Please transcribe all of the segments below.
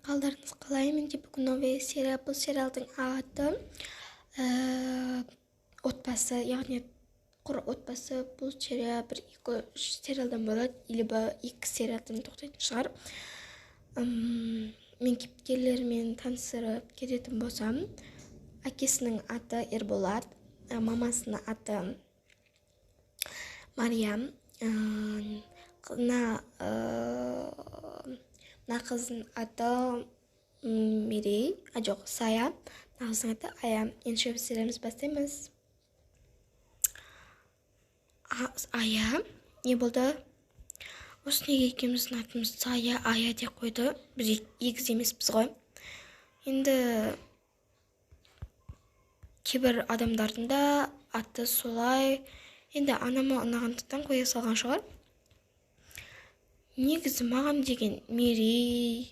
Қалдарыңыз қалай? Менде бүгін новый серия. Бұл сериалдың аты отбасы, яғни құр отбасы. Бұл серия бір 2-3 сериалдан болады, либо 2 сериядан тоқтайтын шығар. Мен кейіпкерлермен таныстырып кететін болсам, әкесінің аты Ерболат, мамасының аты Мариям, мына қыздың аты Мерей, жоқ, Сая, мына қыздың аты Ая. Ендеше біз сериалымызды бастаймыз. Ая, не болды? Осы неге екеуміздің атымыз Сая, Ая деп қойды? Біз егіз емеспіз ғой. Енді кейбір адамдардың да аты солай. Енді анама ұнағандықтан қоя салған шығар. Негізі маған деген Мерей,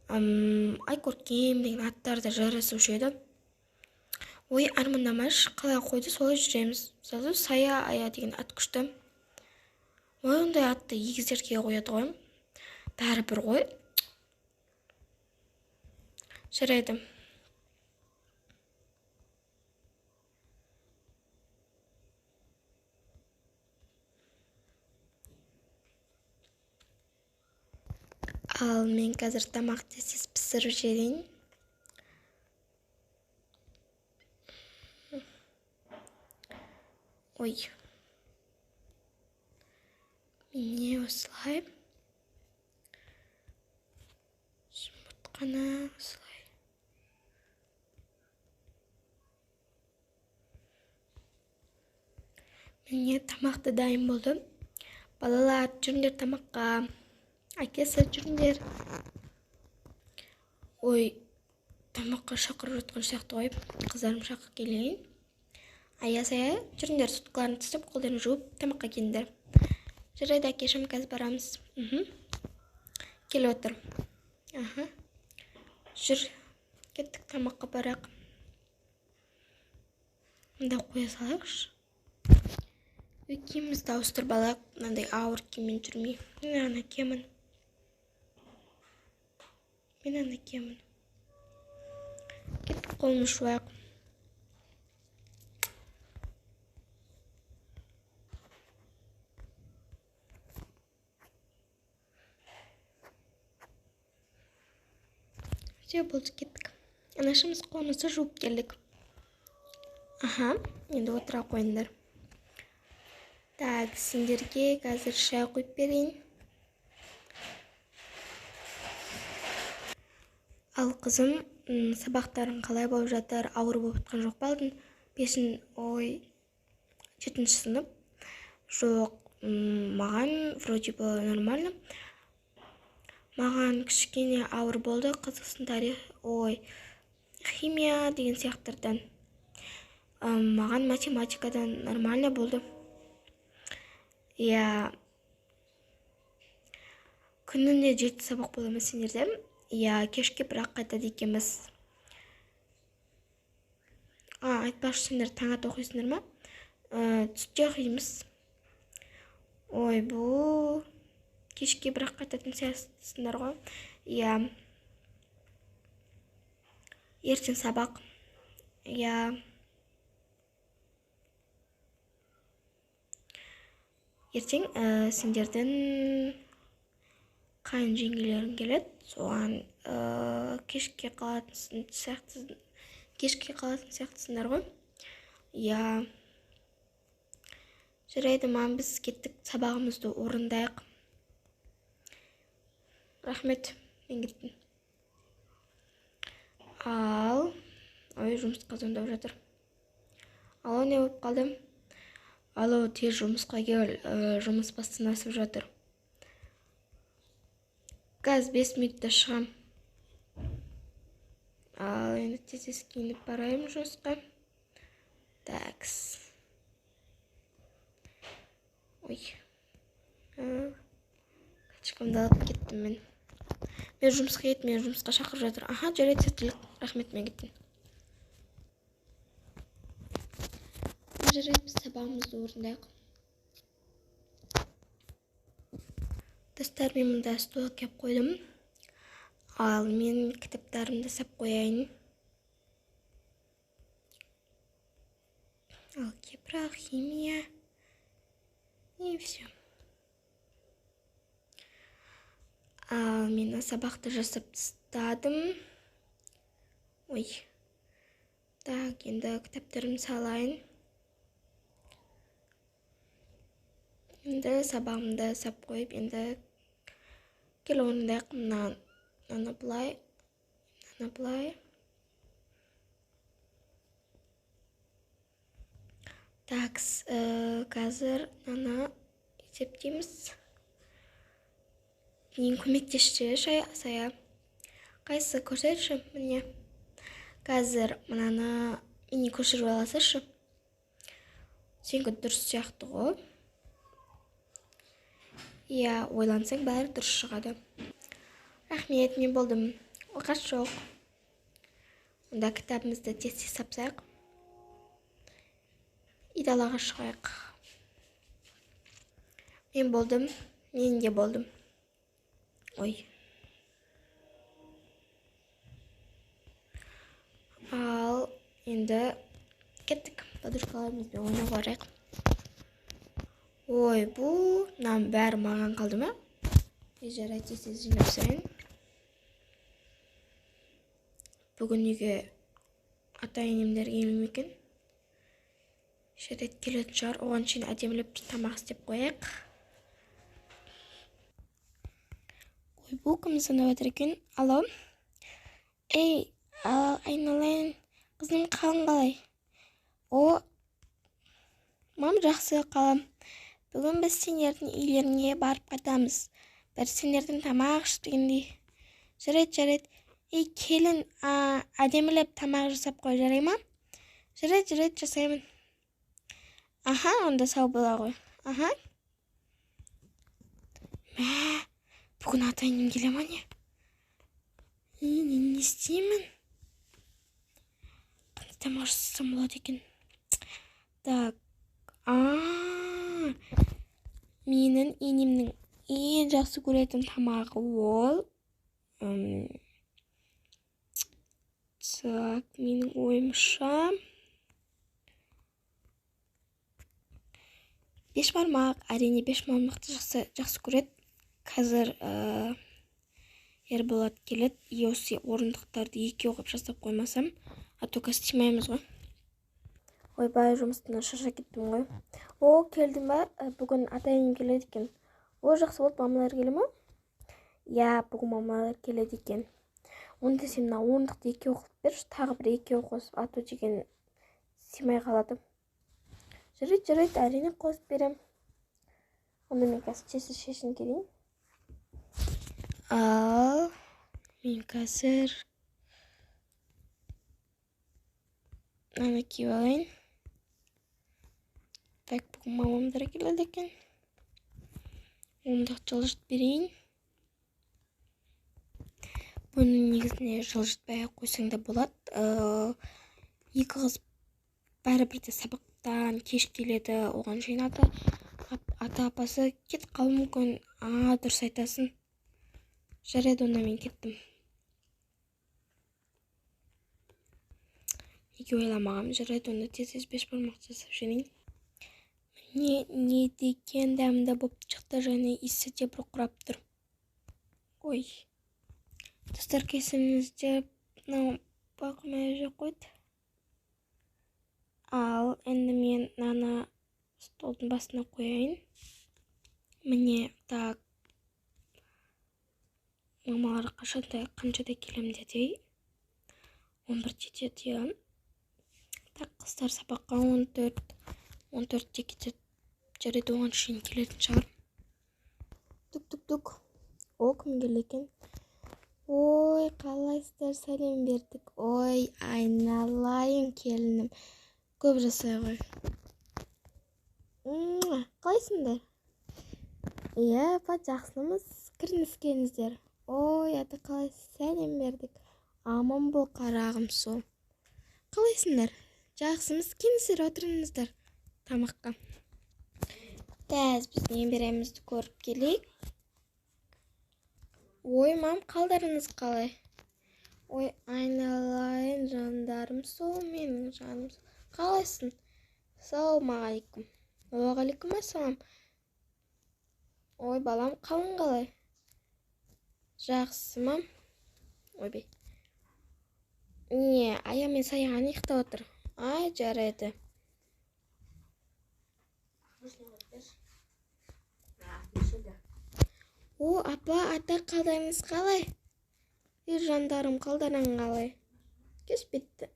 Айкөркем деген аттар да жарасушы еді. Ой, армандамаш, қалай қойды, солай жүреміз. Мысалы, Сая, Ая деген ат күшті. Ой, ондай атты егіздерге қояды ғой. Бәрі бір ғой. Жарайды. Ал мен қазір тамақты тез пісіріп жіберейін. Ой. Міне осылай. Жұмыртқаны осылай. Міне тамақты дайын болды. Балалар, жүріңдер тамаққа. Әкесі, жүріңдер. Ой, тамаққа шақырып жатқан сияқты ғой. Қыздарым шақырып келейін. Ая, Сая, жүріңдер, тұтқаларын тістеп, қолдарын жуып, тамаққа келіңдер. Жарайды, әкешім, қазір барамыз. Кел отыр. Жүр, кеттік тамаққа барақ. Мұнда қоя салайықшы. Киімімізді ауыстырып алайық, мынандай ауыр киіммен жүрмей. Мен ана киемін. Кеттік, қолымыз жуайық. Все, болды, кеттік. Анашымыз қолымызды жуып келдік. Енді отыра қойыңдар. Так, сендерге қазір шай қойып берейін. Ал қызым, сабақтарын қалай болып жатыр? Ауыр болып жатқан жоқ балдың? 7-ші сынып. Жоқ, маған вроде бы нормально. Маған кішкене ауыр болды. Қазақстан тарих, химия деген сияқтардан. Маған математикадан нормально болды. Күнінде 7 сабақ бола ма сендерде? Кешке бірақ қайтады екенбіз. Айтпақшы, сендер таңат оқисыңдар ма? Түсте оқимыз. Ой, бұл кешке бірақ қайтатын сияқтысыңдар ғой. Ертең сабақ. Ертең сендердің қайын жеңгелерің келеді. Соған кешке қалатын сияқтысыңдар ғой. Жарайды, мам, біз кеттік, сабағымызды орындайық. Рахмет, мен кеттім. Ой, жұмысқа звондап жатыр. Алло, не болып қалды? Алло, тез жұмысқа кел, жұмыс бастан асып жатыр. Қазір 5 минутта шығам. Ал енді тез киініп барайым жұмысқа. Такс. Ой. Качкамды алып кеттім мен. Мен жұмысқа кеттім, мен жұмысқа шақырып жатыр. Жарайды, сәттілік. Рахмет, мен кеттім. Жарайды, біз сабағымызды орындайық. Достар, мен мұнда стол кеп қойдым. Ал мен кітаптарымды сап қояйын. Алгебра, химия. И все. Ал мен сабақты жасап тастадым. Ой. Так, енді кітаптарымды салайын. Енді сабағымды сап қойып, енді келе орындайық. Мынаны былай. Так, қазір мынаны есептейміз. Мен көмектесші сая. Қайсы көрсетші міне. Қазір мынаны мені көшіріп аласышы. Сенгі дұрыс сияқты ғой. Иә, ойлансаң бәрі дұрыс шығады. Рахмет, мен болдым. Оқас жоқ. Онда кітабымызды тез сапсайық. Идалаға шығайық. Мен болдым. Мен де болдым. Ой. Ал енді кеттік. Подружкаларымызбен ойнауға барайық. Ой, бұл нам бәрі маған қалды ма? Жарайды, тез жинап сайын. Бүгін үйге ата-енемдер келмей екен. Жарайды, келетін шығар. Оған шейін әдемілеп тамақ істеп қояйық. Ой, бұл кім звондап жатыр екен? Алло? Ей, айналайын. Қызым қалың қалай? О, мам, жақсы қалам. Бүгін біз сендердің үйлеріне барып қайтамыз. Бір сендердің тамақ іштігіндей. Жарайды. Ей, келін, әдемілеп тамақ жасап қой, жарай ма? Жарайды, жасаймын. Аха, онда сау бола ғой. Аха. Бүгін ата-енем келе ма не? Не істеймін? Қандай тамақ жасасам болады екен? Так. Менің енемнің ең жақсы көретін тамағы ол. Так, менің ойымша бешбармақ, әрине бешбармақты жақсы көреді. Қазір Ерболат келеді. Осы орындықтарды екеу қып жасап қоймасам, то істемейміз ғой. Ойбай, жұмыстан шаршап кеттім ғой. О, келдім ба? Бүгін ата-енем келеді екен. О, жақсы болды, мамалар келе ма? Я, бүгін мамалар келеді екен. Онда сен мына орындықты екеу қылып берші, тағы бір екеу қосып ату деген симай қалады. Жарайды, әрине қосып берем. Онда мен қазір шешін келейін. Ал мен қазір мынаны киіп алайын. Так, бүгін мамамдар келеді екен. Ондық жылжыт берейін. Бұның негізіне жылжытпай қойсаң да болады. Екі қыз бәрібірде сабақтан кеш келеді. Оған шейін ата-апасы кет қалу мүмкін. Дұрыс айтасың. Жарайды, онда мен кеттім. Неге ойламағам? Жарайды, онда тез бешбармақ жасап жүрейін. Не деген дәмді болып шықты, және иісі де бұрқырап тұр. Ой. Достар, кесімізде бақымай жоқ қойды. Ал енді мен наны столдың басына қояйын. Міне, так. Мамалар қаншада келем дедей. 11-де деді. Так, қыздар сабаққа 14-де кетеді. Жарайды, оған шейін келетін шығар. Тук. О, кім келді екен? Ой, қалайсыздар, сәлем бердік. Ой, айналайын келінім. Көп жасай ғой. Қалайсыңдар? Иә, жақсымыз. Кіріңіздер. Ой, аты қалайсыз, сәлем бердік. Аман бол, қарағым сол. Қалайсыңдар? Жақсымыз, келіңіздер, отырыңыздар тамаққа. Тәз, біз немеремізді көріп келейік. Ой, мам, қалдарыңыз қалай? Ой, айналайын жандарым, сол менің жаным. Қалайсың? Саламағалейкум. Уағалейкум ассалам. Ой, балам, қалың қалай? Жақсы, мам. Ойбай. Не, ая мен саяған ұйықтап отыр. Ай, жарайды. О, апа, ата, қалдарыңыз қалай? Жандарым, қалдарың қалай? Кеш бітті.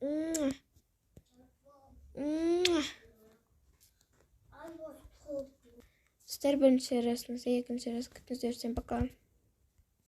Сіздер бірінші сериясыңыз, екінші сериясы күтіңіздер, сен пока.